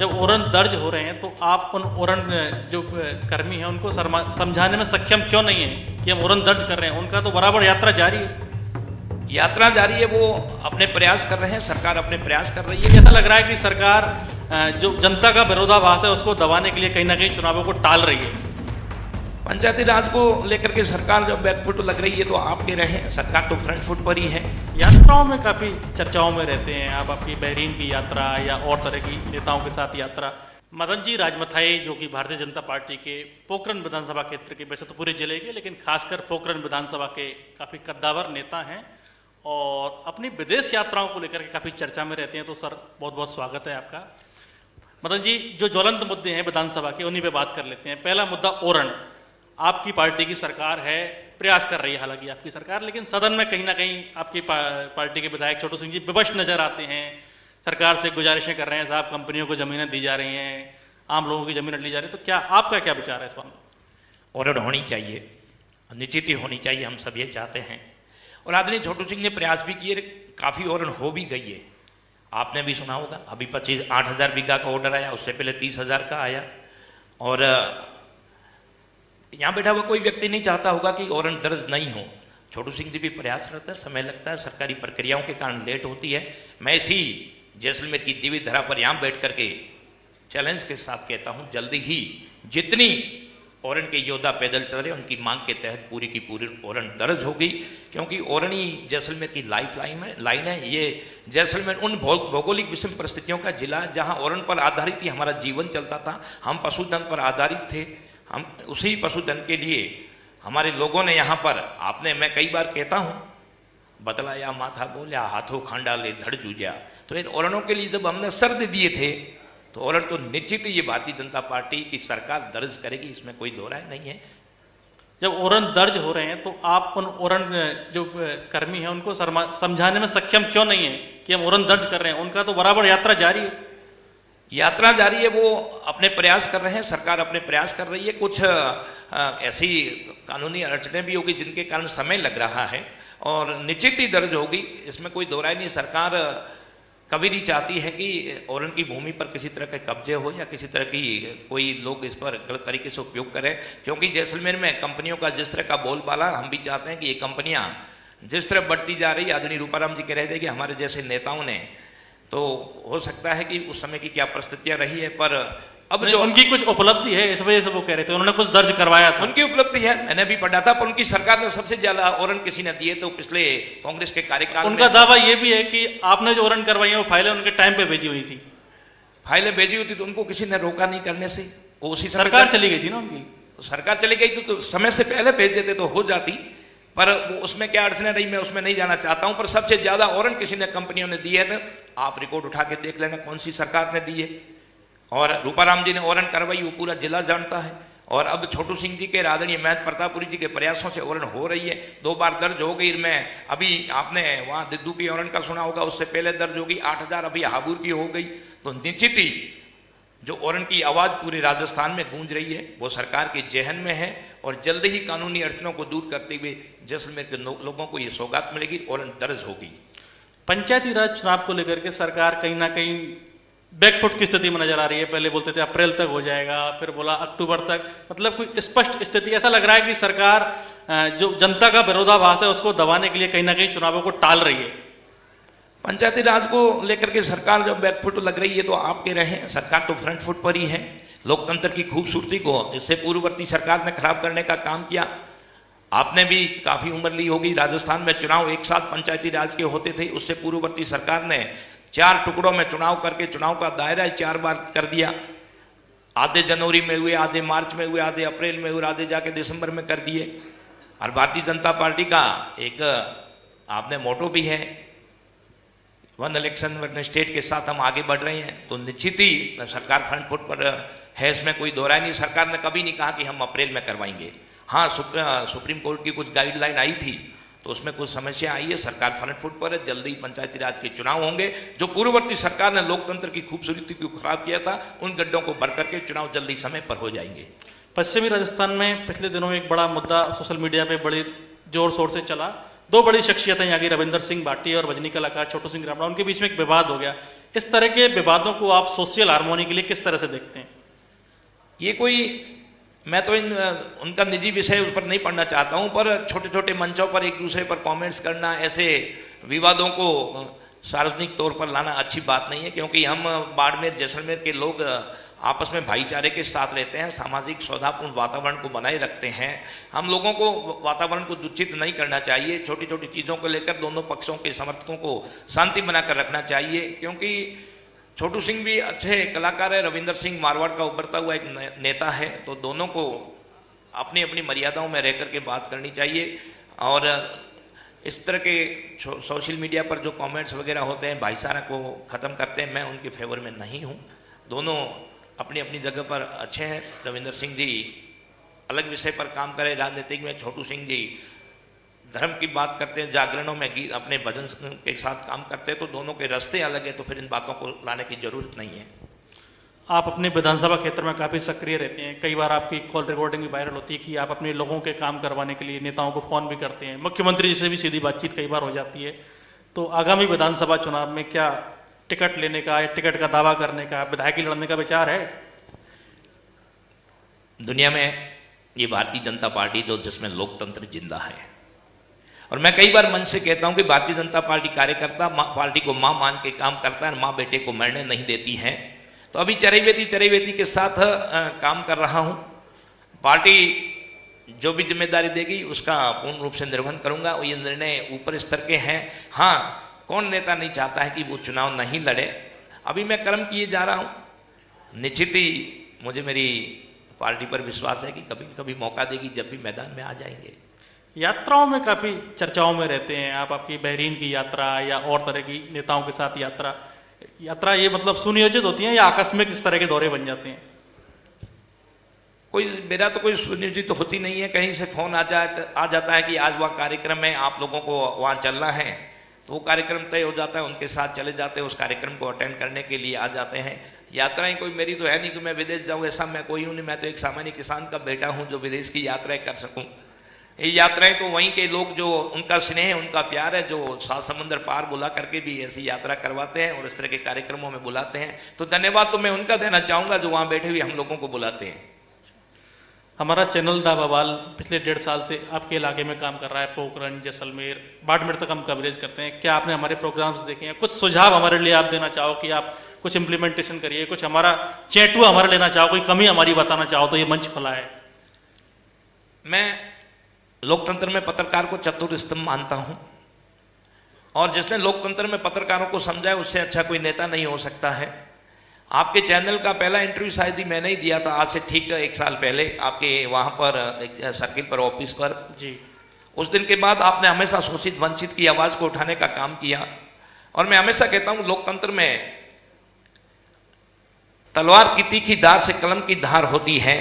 जब ओरन दर्ज हो रहे हैं तो आप उन ओरन जो कर्मी हैं उनको समझाने में सक्षम क्यों नहीं है कि हम ओरन दर्ज कर रहे हैं? उनका तो बराबर यात्रा जारी है। यात्रा जारी है, वो अपने प्रयास कर रहे हैं, सरकार अपने प्रयास कर रही है। ऐसा लग रहा है कि सरकार जो जनता का विरोधाभास है उसको दबाने के लिए कहीं ना कहीं चुनावों को टाल रही है। पंचायती राज को लेकर के सरकार जब बैकफुट लग रही है तो आप कह रहे हैं सरकार तो फ्रंट फुट पर ही है। यात्राओं में काफ़ी चर्चाओं में रहते हैं आप, आपकी बहरीन की यात्रा या और तरह की नेताओं के साथ यात्रा। मदन जी राजमथाई जो कि भारतीय जनता पार्टी के पोखरण विधानसभा क्षेत्र के, वैसे तो पूरे जिले के लेकिन खासकर पोखरण विधानसभा के काफ़ी कद्दावर नेता हैं और अपनी विदेश यात्राओं को लेकर के काफ़ी चर्चा में रहते हैं। तो सर बहुत बहुत स्वागत है आपका। मदन जी, जो ज्वलंत मुद्दे हैं विधानसभा के उन्हीं पे बात कर लेते हैं। पहला मुद्दा ओरन। आपकी पार्टी की सरकार है, प्रयास कर रही है हालांकि आपकी सरकार, लेकिन सदन में कहीं ना कहीं आपकी पार्टी के विधायक छोटू सिंह जी विवश नजर आते हैं। सरकार से गुजारिशें कर रहे हैं, साहब कंपनियों को जमीनें दी जा रही हैं, आम लोगों की जमीनें ली जा रही है। तो क्या आपका क्या विचार है इस पर? ओरन होनी चाहिए, निश्चित ही होनी चाहिए, हम सब ये चाहते हैं। और आदरणीय छोटू सिंह ने प्रयास भी किए, काफ़ी ओरन हो भी गई है। आपने भी सुना होगा अभी 8,000 बीघा का ऑर्डर आया, उससे पहले 30,000 का आया। और यहाँ बैठा हुआ कोई व्यक्ति नहीं चाहता होगा कि ओरन दर्ज नहीं हो। छोटू सिंह जी भी प्रयास रहता है, समय लगता है, सरकारी प्रक्रियाओं के कारण लेट होती है। मैं इसी जैसलमेर की दिव्य धरा पर यहाँ बैठ करके चैलेंज के साथ कहता हूँ, जल्दी ही जितनी ओरन के योद्धा पैदल चल रहे उनकी मांग के तहत पूरी की पूरी ओरन दर्ज होगी, क्योंकि ओरन ही जैसलमेर की लाइफ लाइन है। ये जैसलमेर उन भौगोलिक विषम परिस्थितियों का जिला जहाँ ओरन पर आधारित ही हमारा जीवन चलता था। हम पशुधन पर आधारित थे, हम उसी पशुधन के लिए हमारे लोगों ने यहाँ पर, आपने, मैं कई बार कहता हूँ, बतलाया माथा बोलिया हाथों खांडा ले धड़ जूझा। तो इन ओरनों के लिए जब हमने शर्त दिए थे तो ओरन तो निश्चित ही ये भारतीय जनता पार्टी की सरकार दर्ज करेगी, इसमें कोई दो राय नहीं है। जब ओरन दर्ज हो रहे हैं तो आप उन ओरन जो कर्मी हैं उनको समझाने में सक्षम क्यों नहीं है कि हम ओरन दर्ज कर रहे हैं? उनका तो बराबर यात्रा जारी है। यात्रा जारी है, वो अपने प्रयास कर रहे हैं, सरकार अपने प्रयास कर रही है। कुछ ऐसी कानूनी अड़चनें भी होगी जिनके कारण समय लग रहा है और निश्चित ही दर्ज होगी, इसमें कोई दो राय नहीं। सरकार कभी नहीं चाहती है कि ओरन की भूमि पर किसी तरह के कब्जे हो या किसी तरह की कोई लोग इस पर गलत तरीके से उपयोग करें, क्योंकि जैसलमेर में कंपनियों का जिस तरह का बोलबाला, हम भी चाहते हैं कि ये कंपनियां जिस तरह बढ़ती जा रही है, आदरणीय रूपाराम जी कह रहे थे कि हमारे जैसे नेताओं ने, तो हो सकता है कि उस समय की क्या परिस्थितियां रही है, पर अब जो उनकी कुछ उपलब्धि है इस वजह से वो कह रहे थे, उन्होंने कुछ दर्ज करवाया था। उनकी उपलब्धि है, मैंने भी पढ़ा था, पर उनकी सरकार ने सबसे ज्यादा ओरन किसी ने दिए तो पिछले कांग्रेस के कार्यकाल में। उनका दावा ये भी है कि आपने जो ओरन करवाई है वो फाइलें उनके टाइम पे भेजी हुई थी। फाइलें भेजी हुई थी तो उनको किसी ने रोका नहीं करने से, वो उसी सरकार चली गई थी ना उनकी। सरकार चली गई तो समय से पहले भेज देते तो हो जाती, पर वो उसमें क्या अड़चने रही मैं उसमें नहीं जाना चाहता हूं। पर सबसे ज्यादा ओरन किसी ने कंपनियों ने दी है, तो आप रिकॉर्ड उठा के देख लेना कौन सी सरकार ने दी है। और रूपाराम जी ने ओरन करवाई, वो पूरा जिला जानता है। और अब छोटू सिंह जी के, आदरणीय महंत प्रतापपुरी जी के प्रयासों से ओरन हो रही है, 2 बार दर्ज हो गई। मैं अभी, आपने वहाँ दिद्दू की ओरन का सुना होगा, उससे पहले दर्ज होगी 8,000, अभी हाबुर की हो गई। तो निश्चित ही जो ओरन की आवाज़ पूरे राजस्थान में गूंज रही है वो सरकार के जेहन में है और जल्द ही कानूनी अड़चनों को दूर करते हुए जैसलमेर के लोगों को ये सौगात मिलेगी, ओरन दर्ज होगी। पंचायती राज चुनाव को लेकर के सरकार कहीं ना कहीं बैकफुट की स्थिति में नजर आ रही है। पहले बोलते थे अप्रैल तक हो जाएगा, फिर बोला अक्टूबर तक, मतलब कोई स्पष्ट स्थिति, ऐसा लग रहा है कि सरकार जो जनता का विरोधाभास है उसको दबाने के लिए कहीं ना कहीं चुनावों को टाल रही है। पंचायती राज को लेकर के सरकार जब बैकफुट लग रही है तो आप कह रहे हैं सरकार तो फ्रंट फुट पर ही है। लोकतंत्र की खूबसूरती को इससे पूर्ववर्ती सरकार ने खराब करने का काम किया। आपने भी काफ़ी उम्र ली होगी, राजस्थान में चुनाव एक साथ पंचायती राज के होते थे, उससे पूर्ववर्ती सरकार ने 4 टुकड़ों में चुनाव करके चुनाव का दायरा 4 बार कर दिया। आधे जनवरी में हुए, आधे मार्च में हुए, आधे अप्रैल में हुए, आधे जाके दिसंबर में कर दिए। और भारतीय जनता पार्टी का एक आपने मोटो भी है, 1 इलेक्शन 1 स्टेट के साथ हम आगे बढ़ रहे हैं। तो निश्चित ही सरकार फ्रंट फुट पर है, इसमें कोई दो राय नहीं। सरकार ने कभी नहीं कहा कि हम अप्रैल में करवाएंगे। हाँ, सुप्रीम कोर्ट की कुछ गाइडलाइन आई थी तो उसमें कुछ समस्या आई है। सरकार फ्रंट फुट पर है, जल्दी पंचायती राज के चुनाव होंगे। जो पूर्ववर्ती सरकार ने लोकतंत्र की खूबसूरती को खराब किया था, उन गड्ढों को भर करके चुनाव जल्दी समय पर हो जाएंगे। पश्चिमी राजस्थान में पिछले दिनों में एक बड़ा मुद्दा सोशल मीडिया पे बड़े जोर शोर से चला। 2 बड़ी शख्सियतें यहाँ की, रविंदर सिंह भाटी और भजनी कलाकार छोटू सिंह रामड़ा, उनके बीच में एक विवाद हो गया। इस तरह के विवादों को आप सोशल हार्मोनी के लिए किस तरह से देखते हैं? ये कोई, मैं तो उनका निजी विषय उस पर नहीं पढ़ना चाहता हूँ, पर छोटे छोटे मंचों पर एक दूसरे पर कमेंट्स करना, ऐसे विवादों को सार्वजनिक तौर पर लाना अच्छी बात नहीं है, क्योंकि हम बाड़मेर जैसलमेर के लोग आपस में भाईचारे के साथ रहते हैं, सामाजिक सौहार्दपूर्ण वातावरण को बनाए रखते हैं। हम लोगों को वातावरण को दूषित नहीं करना चाहिए। छोटी छोटी चीज़ों को लेकर दोनों पक्षों के समर्थकों को शांति बनाकर रखना चाहिए, क्योंकि छोटू सिंह भी अच्छे कलाकार है, रविंदर सिंह मारवाड़ का उभरता हुआ एक नेता है, तो दोनों को अपनी अपनी मर्यादाओं में रह कर के बात करनी चाहिए। और इस तरह के सोशल मीडिया पर जो कमेंट्स वगैरह होते हैं भाईचारा को ख़त्म करते हैं, मैं उनके फेवर में नहीं हूँ। दोनों अपनी अपनी जगह पर अच्छे हैं। रविंदर सिंह जी अलग विषय पर काम करें राजनीतिक में, छोटू सिंह जी धर्म की बात करते हैं, जागरणों में गीत अपने भजन के साथ काम करते हैं, तो दोनों के रास्ते अलग है, तो फिर इन बातों को लाने की जरूरत नहीं है। आप अपने विधानसभा क्षेत्र में काफ़ी सक्रिय रहते हैं, कई बार आपकी कॉल रिकॉर्डिंग भी वायरल होती है कि आप अपने लोगों के काम करवाने के लिए नेताओं को फ़ोन भी करते हैं, मुख्यमंत्री जी से भी सीधी बातचीत कई बार हो जाती है। तो आगामी विधानसभा चुनाव में क्या टिकट लेने का या टिकट का दावा करने का, विधायकी लड़ने का विचार है? दुनिया में ये भारतीय जनता पार्टी जो जिसमें लोकतंत्र जिंदा है, और मैं कई बार मन से कहता हूं कि भारतीय जनता पार्टी कार्यकर्ता पार्टी को मां मान के काम करता है, मां बेटे को मरने नहीं देती है। तो अभी चरैवेती के साथ काम कर रहा हूं। पार्टी जो भी जिम्मेदारी देगी उसका पूर्ण रूप से निर्वहन करूंगा, और ये निर्णय ऊपर स्तर के हैं। हाँ, कौन नेता नहीं चाहता है कि वो चुनाव नहीं लड़े। अभी मैं कर्म किए जा रहा हूँ। निश्चित ही मुझे मेरी पार्टी पर विश्वास है कि कभी कभी मौका देगी, जब भी मैदान में आ जाएंगे। यात्राओं में काफ़ी चर्चाओं में रहते हैं आप, आपकी बहरीन की यात्रा या और तरह की नेताओं के साथ यात्रा ये मतलब सुनियोजित होती हैं या आकस्मिक इस तरह के दौरे बन जाते हैं? मेरा तो कोई सुनियोजित तो होती नहीं है। कहीं से फोन आ जाता है कि आज वह कार्यक्रम है, आप लोगों को वहाँ चलना है, तो वो कार्यक्रम तय हो जाता है, उनके साथ चले जाते हैं, उस कार्यक्रम को अटेंड करने के लिए आ जाते हैं। यात्राएं कोई मेरी तो है नहीं कि मैं विदेश जाऊँ, ऐसा मैं कोई हूँ नहीं। मैं तो एक सामान्य किसान का बेटा हूँ जो विदेश की यात्राएं कर सकूँ। ये यात्राएं तो वहीं के लोग जो उनका स्नेह है, उनका प्यार है, जो 7 समुंदर पार बुला करके भी ऐसी यात्रा करवाते हैं और इस तरह के कार्यक्रमों में बुलाते हैं। तो धन्यवाद तो मैं उनका देना चाहूँगा जो वहाँ बैठे हुए हम लोगों को बुलाते हैं। हमारा चैनल दा बवाल पिछले 1.5 साल से आपके इलाके में काम कर रहा है। पोखरण, जैसलमेर, बाड़मेर तक हम कवरेज करते हैं। क्या आपने हमारे प्रोग्राम्स देखे हैं? कुछ सुझाव हमारे लिए आप देना चाहो कि आप कुछ इम्प्लीमेंटेशन करिए, कुछ हमारा चेटुआ हमारा लेना चाहो, कोई कमी हमारी बताना चाहो, तो ये मंच खुला है। मैं लोकतंत्र में पत्रकार को चतुर स्तंभ मानता हूँ, और जिसने लोकतंत्र में पत्रकारों को समझा है उससे अच्छा कोई नेता नहीं हो सकता है। आपके चैनल का पहला इंटरव्यू शायद ही मैंने ही दिया था, आज से ठीक 1 साल पहले, आपके वहाँ पर सर्किल पर, ऑफिस पर जी। उस दिन के बाद आपने हमेशा शोषित वंचित की आवाज़ को उठाने का काम किया। और मैं हमेशा कहता हूँ लोकतंत्र में तलवार की तीखी धार से कलम की धार होती है।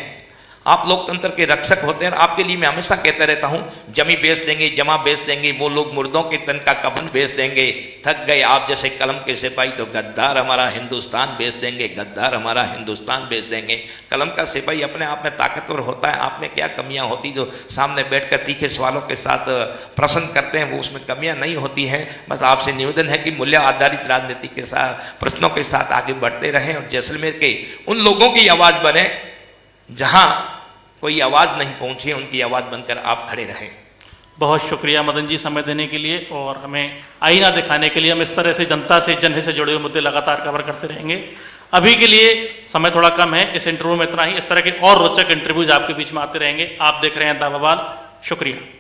आप लोकतंत्र के रक्षक होते हैं। आपके लिए मैं हमेशा कहता रहता हूं, जमी बेच देंगे, जमा बेच देंगे, वो लोग मुर्दों के तन का कफन बेच देंगे। थक गए आप जैसे कलम के सिपाही तो गद्दार हमारा हिंदुस्तान बेच देंगे, गद्दार हमारा हिंदुस्तान बेच देंगे। कलम का सिपाही अपने आप में ताकतवर होता है। आप में क्या कमियां होती जो सामने बैठकर तीखे सवालों के साथ प्रश्न करते हैं, वो उसमें कमियां नहीं होती हैं। बस आपसे निवेदन है कि मूल्य आधारित राजनीति के साथ, प्रश्नों के साथ आगे बढ़ते रहें और जैसलमेर के उन लोगों की आवाज़ बने जहां कोई आवाज़ नहीं पहुंची, उनकी आवाज़ बनकर आप खड़े रहें। बहुत शुक्रिया मदन जी समय देने के लिए और हमें आईना दिखाने के लिए। हम इस तरह से जनता से, जनहित से जुड़े हुए मुद्दे लगातार कवर करते रहेंगे। अभी के लिए समय थोड़ा कम है, इस इंटरव्यू में इतना ही। इस तरह के और रोचक इंटरव्यूज आपके बीच में आते रहेंगे। आप देख रहे हैं दा बवाल। शुक्रिया।